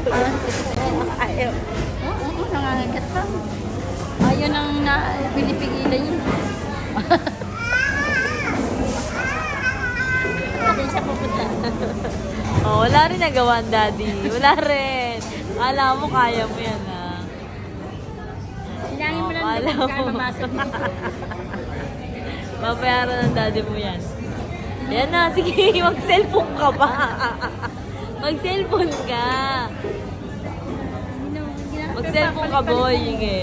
Ayaw. Oo, nangangagat pa. Ayaw nang pinipigilan yun. Saan siya pupunta? Oh, wala rin nagawa ang daddy. Wala rin. Kala mo kaya mo yan, ha? Silangin mo lang Akala doon, kaya mo. mamasok dito. Babayaran ng daddy mo yan. Ayan na, sige, mag-cellphone ka pa. Mag-cellphone ka. Mag-cellphone ka, boy. Sige.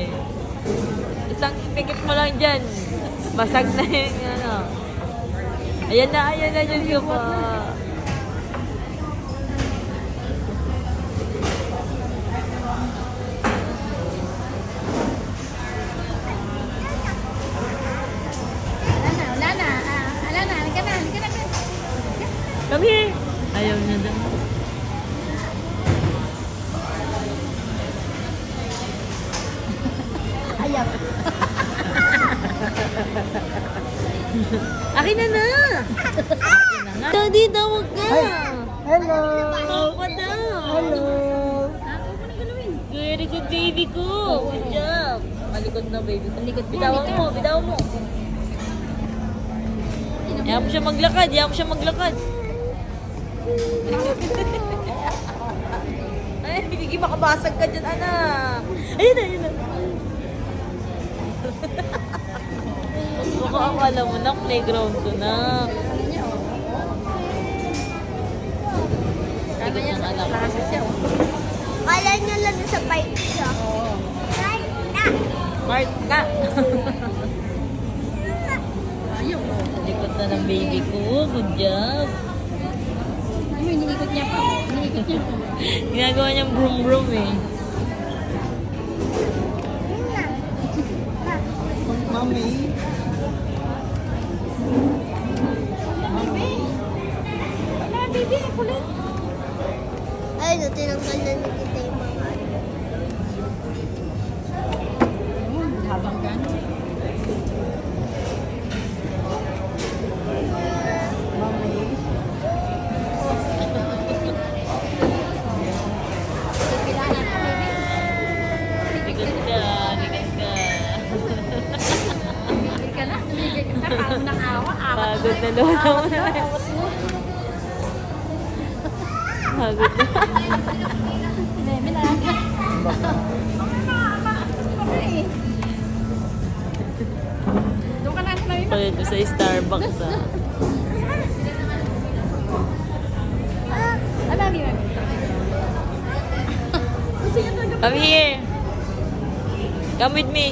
Isang pikit mo lang dyan. Basag na yun, ano. Ayan na, Diyos ko pa. Wala na. Halika na. Come here. Ayaw niya daw. Ayaw. Akin na na. Akin na nga. Daddy, tawag ka. Hello! Tawag ka daw. Hello! Very good, baby ko. Good job. Malikot na, baby. Malikot na, Bitawan mo, bitawan mo. Ayaw mo siya maglakad, Ay, hindi makabasag ka dyan, anak. Ayun na. Baka akala mo na, playground ko na. Sabi niya sa anak. klase siya. Kala nyo lang sa bike siya. Mark ka. Ayaw. Likot na ng baby ko. Good job. Ay, iniikot niya pa. Ginagawa niyang brum-brum eh. Mami. Wala, baby. Kulit. Ay, tinanggal na ni kita yung mga Habang gano'n. Kailangan ka, baby. Likot ka. Tumigil ka na. Parang nakawa. Pagod na lola mo na. Pagod na. Bebe na. Doon ka na sa namin. Pagod ko sa Starbucks ah. Ano, mami? Gusto niya talaga. Come here. Come with me.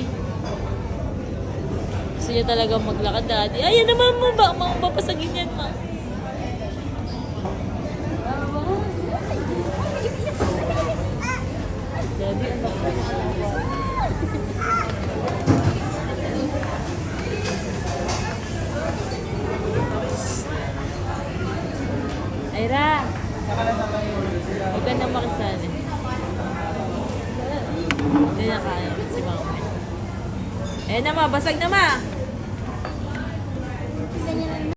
Gusto niya talaga maglakad, daddy. Ayan naman mo ba? Mapapasagin yan, ma. Daddy, ano? Ira! Huwag ka na makisali. Hindi na kaya si mama. Eh na ma, basag na ma!